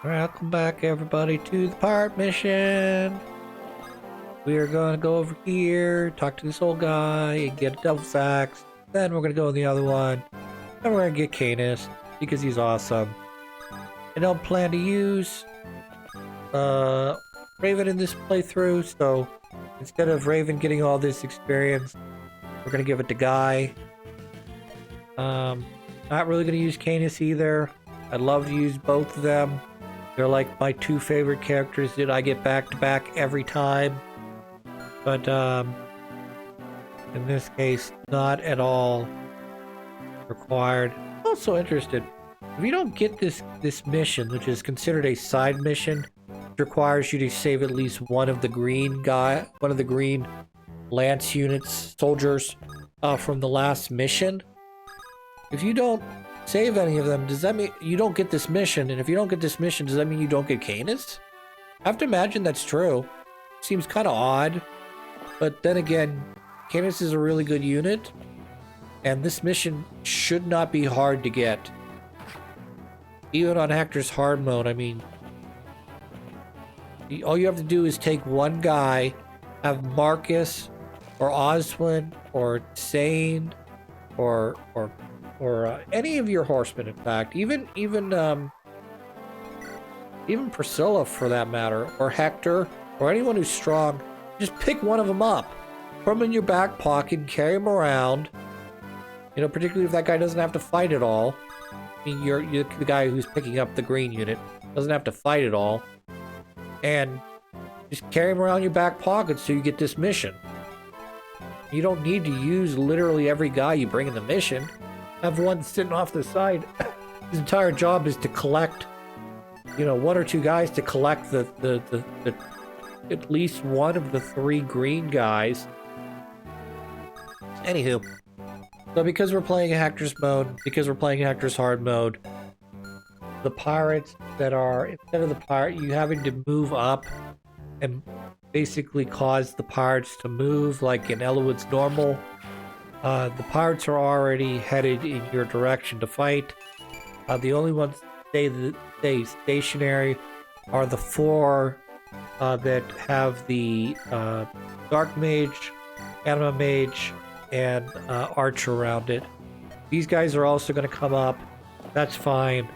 Welcome back, everybody, to the pirate mission. We are going to go over here, talk to this old guy, and get a devil's axe. Then we're going to go in the other one. Then we're going to get Canis, because he's awesome. I don't plan to use Raven in this playthrough, so instead of Raven getting all this experience, we're going to give it to Guy. Not really going to use Canis either. I'd love to use both of them. They're like my two favorite characters that I get back-to-back every time. But, in this case, not at all required. Also interested, if you don't get this mission, which is considered a side mission, it requires you to save at least one of the green lance units, soldiers, from the last mission. If you don't save any of them, does that mean you don't get this mission? And if you don't get this mission, does that mean you don't get Canis? I have to imagine that's true. Seems kind of odd. But then again, Canis is a really good unit. And this mission should not be hard to get. Even on Hector's hard mode, I mean, all you have to do is take one guy, have Marcus, or Oswin, or Sane, or any of your horsemen, in fact, even Priscilla for that matter, or Hector, or anyone who's strong. Just pick one of them up, put them in your back pocket, and carry them around. You know, particularly if that guy doesn't have to fight at all. I mean, you're the guy who's picking up the green unit doesn't have to fight at all, and just carry them around your back pocket so you get this mission. You don't need to use literally every guy you bring in the mission. Have one sitting off the side. His entire job is to collect, you know, one or two guys to collect the at least one of the three green guys. Anywho, so because we're playing Hector's mode, because we're playing Hector's hard mode, the pirates that are, instead of the pirate, you having to move up and basically cause the pirates to move like in Elwood's normal. The pirates are already headed in your direction to fight. The only ones that stay stationary are the four that have the Dark Mage, Anima Mage, and Archer around it. These guys are also going to come up. That's fine.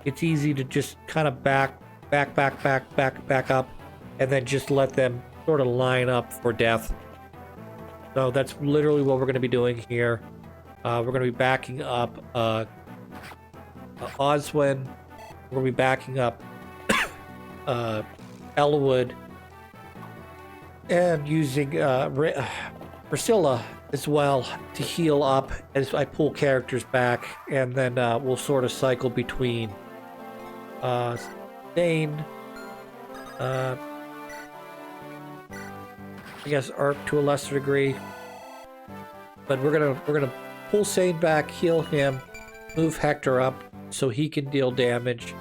It's easy to just kind of back up, and then just let them sort of line up for death. So that's literally what we're going to be doing here. We're going to be backing up Oswin. We're going to be backing up Elwood. And using Priscilla as well to heal up as I pull characters back. And then we'll sort of cycle between Sane, I guess Arc to a lesser degree, but we're gonna pull Sane back, heal him, move Hector up so he can deal damage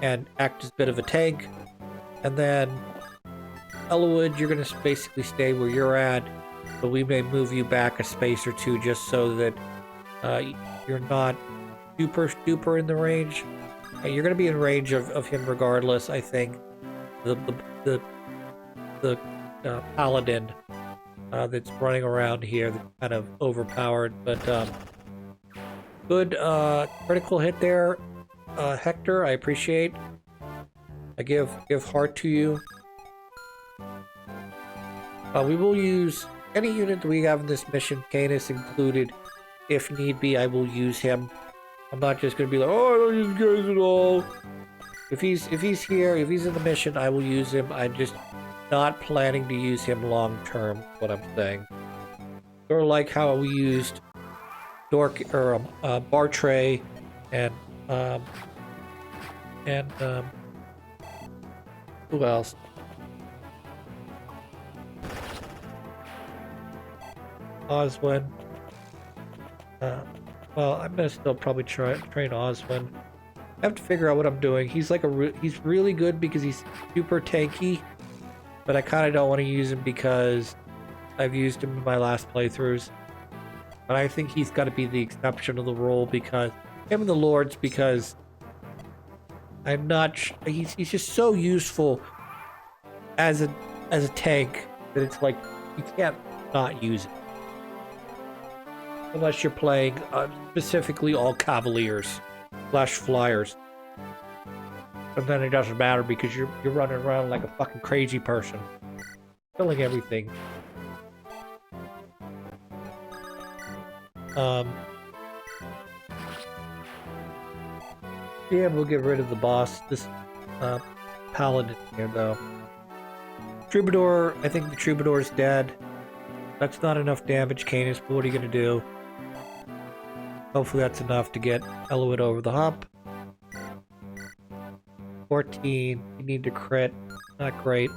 and act as a bit of a tank, and then Elwood, you're gonna basically stay where you're at, but we may move you back a space or two just so that you're not super duper in the range. You're gonna be in range of him regardless. I think the paladin that's running around here that's kind of overpowered, but good critical hit there, Hector. I appreciate. I give heart to you. We will use any unit that we have in this mission, Canis included. If need be, I will use him. I'm not just gonna be like, oh, I don't use guys at all. If he's here, if he's in the mission, I will use him. I'm just not planning to use him long term, what I'm saying. Sort of like how we used Bartray and who else? Oswin. Well, I'm gonna still probably train Oswin. I have to figure out what I'm doing. He's like he's really good because he's super tanky. But I kind of don't want to use him because I've used him in my last playthroughs. But I think he's got to be the exception of the rule because him and the Lords, because I'm not. He's just so useful as a tank that it's like you can't not use it unless you're playing specifically all Cavaliers / Flyers, and then it doesn't matter because you're running around like a fucking crazy person, killing everything. Yeah, we'll get rid of the boss. This paladin here, though. Troubadour, I think the Troubadour is dead. That's not enough damage, Canis, but what are you going to do? Hopefully that's enough to get Eloid over the hump. 14, you need to crit. Not great.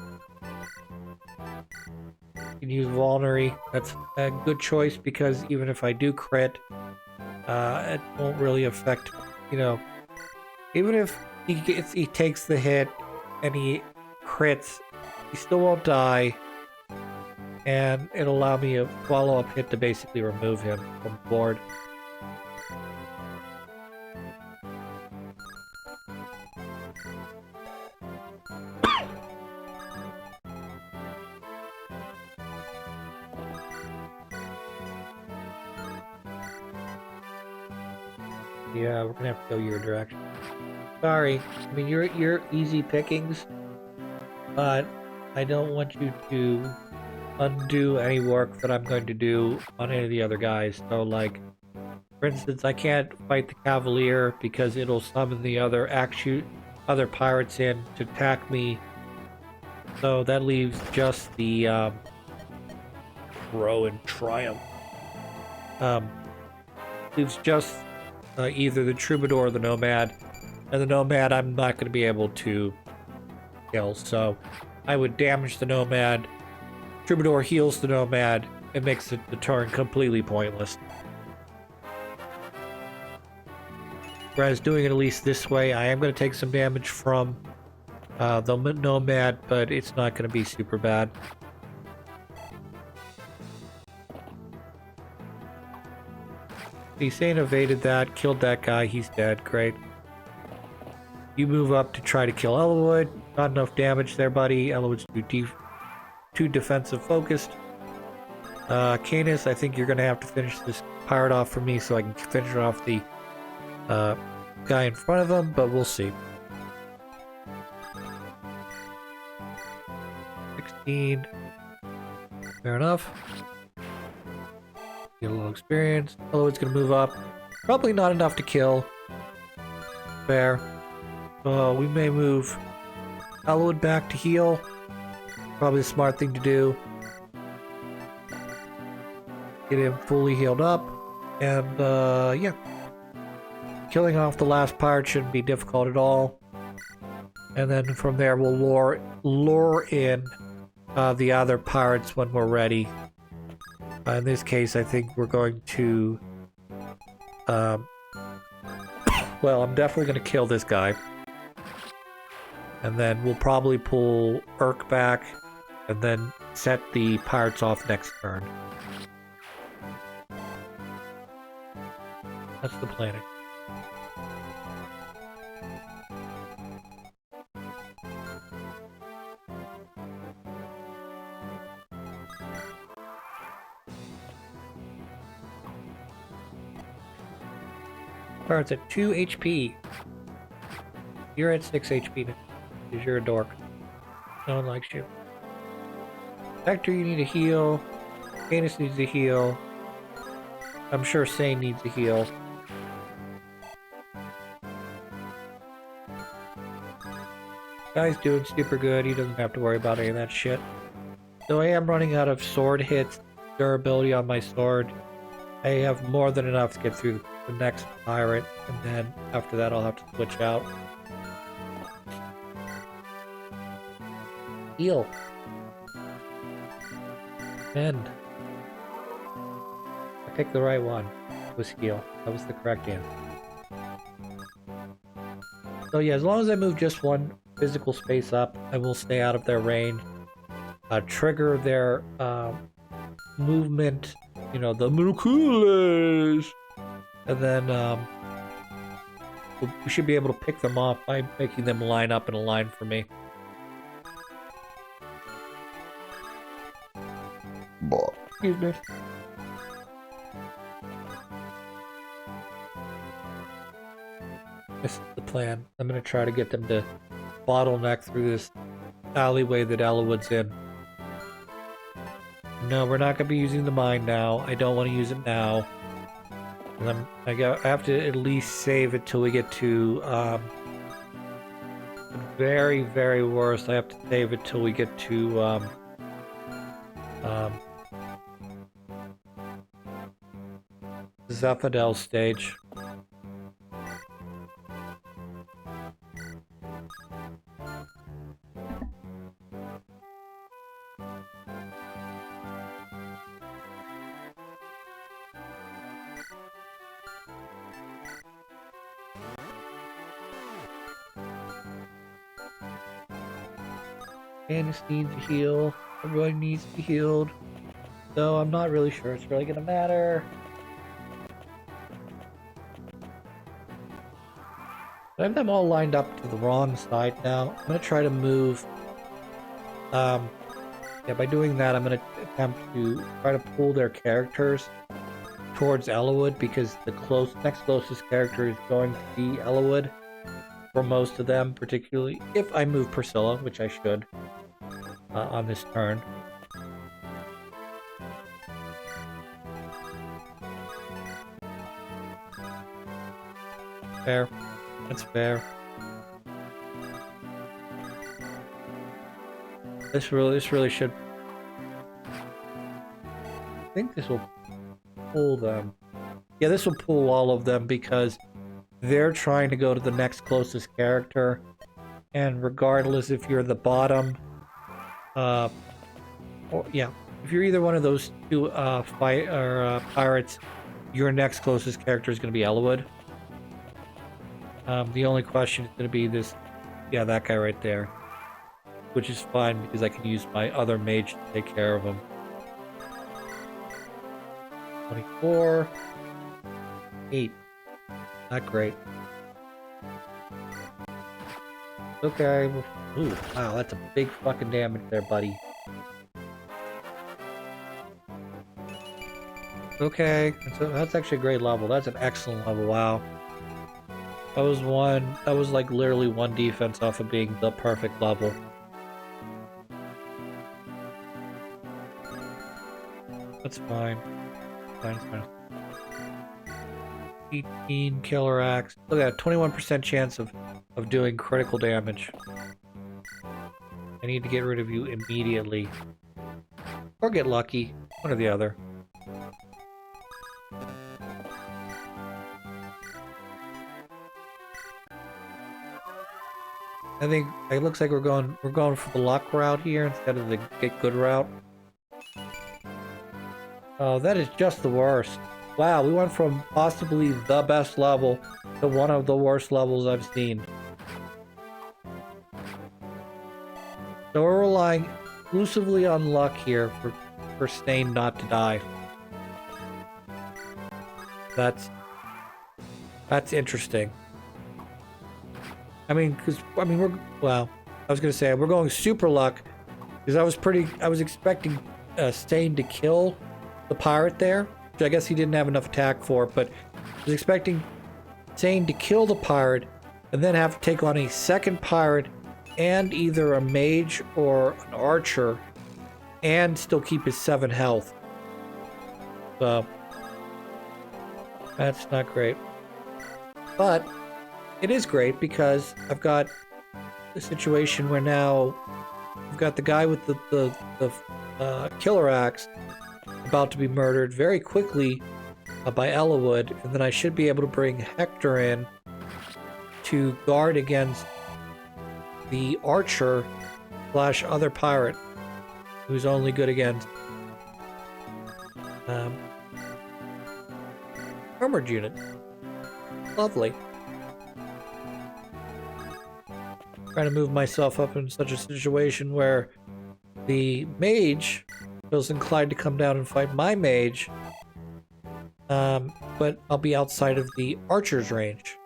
You can use Vulnerary. That's a good choice because even if I do crit, it won't really affect, you know, even if he takes the hit and he crits, he still won't die, and it'll allow me a follow-up hit to basically remove him from the board. Yeah, we're gonna have to go your direction. Sorry, I mean you're easy pickings, but I don't want you to undo any work that I'm going to do on any of the other guys. So, like, for instance, I can't fight the Cavalier because it'll summon the other other pirates in to attack me. So that leaves just the Rowan Triumph. Leaves just either the Troubadour or the Nomad. And the Nomad I'm not going to be able to kill, so I would damage the Nomad. Troubadour heals the Nomad. It makes the turn completely pointless. Whereas doing it at least this way, I am going to take some damage from the Nomad, but it's not going to be super bad. Hussein evaded that, killed that guy, he's dead, great. You move up to try to kill Eloid. Not enough damage there, buddy. Eloid's too defensive focused. Canis, I think you're going to have to finish this pirate off for me so I can finish off the guy in front of him, but we'll see. 16. Fair enough. Get a little experience. Eloid's going to move up. Probably not enough to kill. Fair. We may move Eloid back to heal. Probably a smart thing to do. Get him fully healed up. And, yeah. Killing off the last pirate shouldn't be difficult at all. And then from there we'll lure in the other pirates when we're ready. In this case, I think we're going to... well, I'm definitely going to kill this guy. And then we'll probably pull Urk back and then set the pirates off next turn. That's the planning. Pirates at 2 HP. You're at 6 HP because you're a dork. No one likes you. Hector, you need a heal. Canis needs a heal. I'm sure Sane needs a heal. Guy's doing super good. He doesn't have to worry about any of that shit. So I am running out of sword hits, durability on my sword. I have more than enough to get through the next pirate, and then after that I'll have to switch out. Heal. Mend. I picked the right one. It was heal. That was the correct answer. So yeah, as long as I move just one physical space up, I will stay out of their range. Trigger their movement, you know, the Mukulas! And then we should be able to pick them off by making them line up in a line for me. Excuse me. This is the plan. I'm gonna try to get them to bottleneck through this alleyway that Ellawood's in. No, we're not gonna be using the mine now. I don't want to use it now. And I have to at least save it till we get to the very, very worst. I have to save it till we get to Zephadel stage. Candace needs to heal. Everyone needs to be healed. So I'm not really sure it's really gonna matter. I have them all lined up to the wrong side now. I'm gonna try to move. Yeah, by doing that, I'm gonna attempt to try to pull their characters towards Ellawood because the next closest character is going to be Ellawood for most of them, particularly if I move Priscilla, which I should on this turn. Fair. That's fair. This really should. I think this will pull them. Yeah, this will pull all of them because they're trying to go to the next closest character, and regardless if you're the bottom, or yeah, if you're either one of those two pirates, your next closest character is going to be Ellawood. The only question is going to be this, yeah, that guy right there, which is fine because I can use my other mage to take care of him. 24, 8, not great. Okay, ooh, wow, that's a big fucking damage there, buddy. Okay, that's actually a great level. That's an excellent level, wow. That was like literally one defense off of being the perfect level. That's fine. Fine, it's fine. 18 killer axe. Look at that, 21% chance of doing critical damage. I need to get rid of you immediately. Or get lucky. One or the other. I think it looks like we're going for the luck route here instead of the get good route. Oh, that is just the worst. Wow, we went from possibly the best level to one of the worst levels I've seen. So we're relying exclusively on luck here for Stain not to die. That's interesting. I mean, well, I was gonna say we're going super luck because I was expecting Stain to kill the pirate there, which I guess he didn't have enough attack for, but I was expecting Stain to kill the pirate and then have to take on a second pirate and either a mage or an archer and still keep his 7 health. So that's not great. But it is great because I've got a situation where now I've got the guy with the killer axe about to be murdered very quickly by Ellawood, and then I should be able to bring Hector in to guard against the archer / other pirate who's only good against armored unit. Lovely. Trying to move myself up in such a situation where the mage feels inclined to come down and fight my mage, but I'll be outside of the archer's range.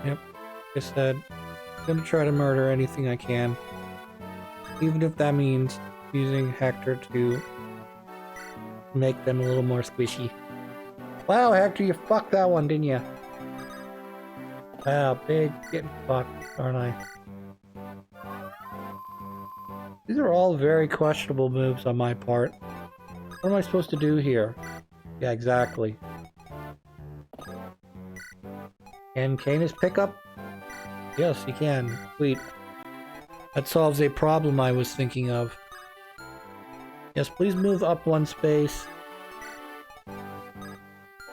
Yep. Like I said, I'm gonna try to murder anything I can. Even if that means using Hector to make them a little more squishy. Wow, Hector, you fucked that one, didn't you? Wow, big getting fucked, aren't I? These are all very questionable moves on my part. What am I supposed to do here? Yeah, exactly. Can Canis pick up? Yes, he can. Sweet. That solves a problem I was thinking of. Yes, please move up one space.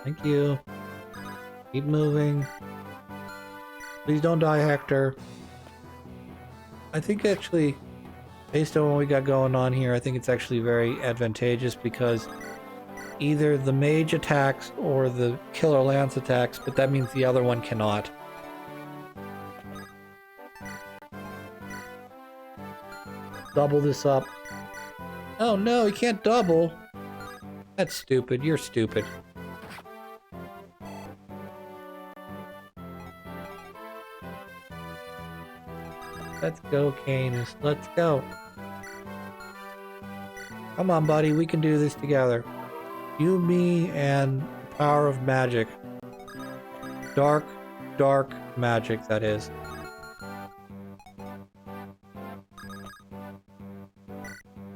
Thank you. Keep moving. Please don't die, Hector. I think actually, based on what we got going on here, I think it's actually very advantageous because either the mage attacks or the killer lance attacks, but that means the other one cannot. Double this up. Oh no, he can't double. That's stupid. You're stupid. Let's go, Canis. Let's go. Come on, buddy. We can do this together. You, me, and the power of magic. Dark, dark magic, that is.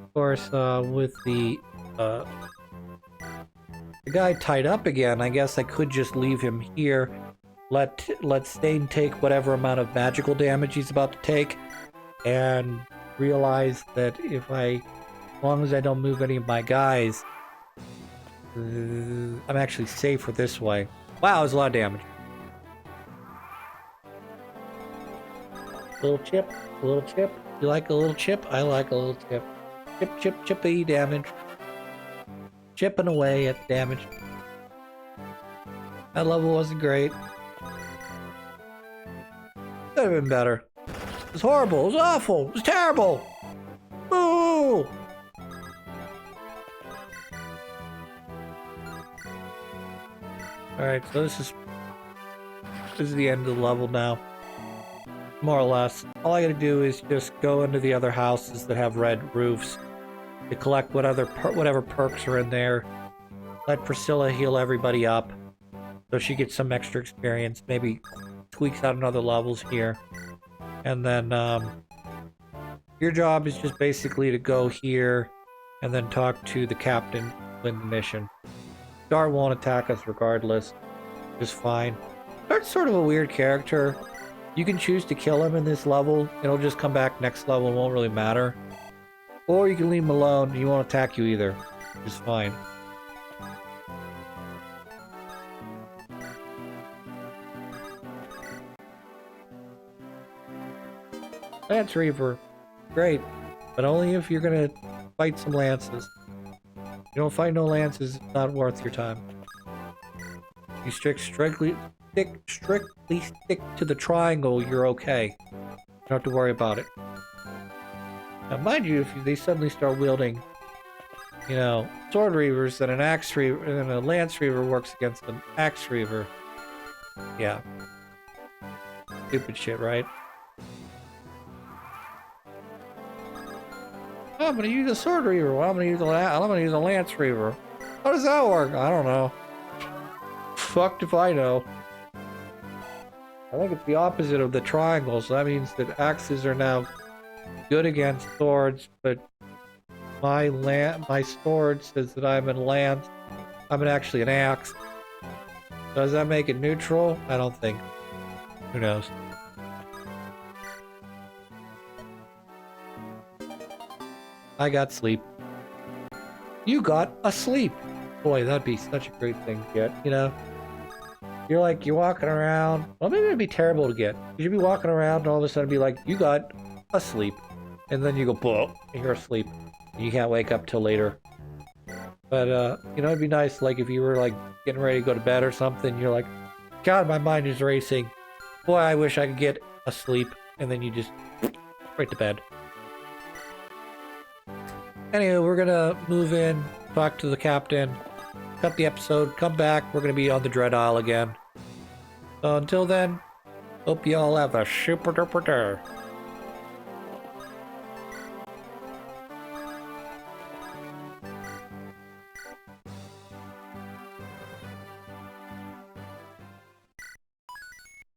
Of course, with the guy tied up again, I guess I could just leave him here. Let Stain take whatever amount of magical damage he's about to take, and realize that if as long as I don't move any of my guys, I'm actually safer this way. Wow, that's a lot of damage. Little chip, a little chip. You like a little chip? I like a little chip. Chip, chip, chippy damage. Chipping away at damage. That level wasn't great. Could have been better. It was horrible. It was awful. It was terrible. Boo! Alright, so this is the end of the level now. More or less. All I gotta do is just go into the other houses that have red roofs to collect whatever perks are in there. Let Priscilla heal everybody up so she gets some extra experience. Maybe tweaks out another levels here. And then your job is just basically to go here and then talk to the captain, win the mission. Dart won't attack us regardless. Just fine. Dart's sort of a weird character. You can choose to kill him in this level. It'll just come back next level. It won't really matter. Or you can leave him alone. He won't attack you either. Which is fine. Lance Reaver. Great. But only if you're going to fight some lances. You don't fight no lances, it's not worth your time. You strictly stick to the triangle, you're okay. You don't have to worry about it. Now, mind you, if they suddenly start wielding, you know, sword reavers, then an axe reaver and a lance reaver works against an axe reaver. Yeah. Stupid shit, right? Oh, I'm gonna use a sword reaver. Well, I'm gonna use a lance reaver. How does that work? I don't know. Fucked if I know. I think it's the opposite of the triangle, so that means that axes are now good against swords, but my sword says that I'm actually an axe. Does that make it neutral? I don't think. Who knows? I got sleep. You got a sleep. Boy, that'd be such a great thing to get, you know? You're walking around. Well, maybe it'd be terrible to get. You should be walking around and all of a sudden be like, you got asleep. And then you go, boom, and you're asleep. And you can't wake up till later. But, you know, it'd be nice, like, if you were, like, getting ready to go to bed or something, you're like, God, my mind is racing. Boy, I wish I could get asleep. And then you just, right to bed. Anyway, we're gonna move in, talk to the captain, cut the episode, come back. We're gonna be on the Dread Isle again. So until then, Hope you all have a super duper day.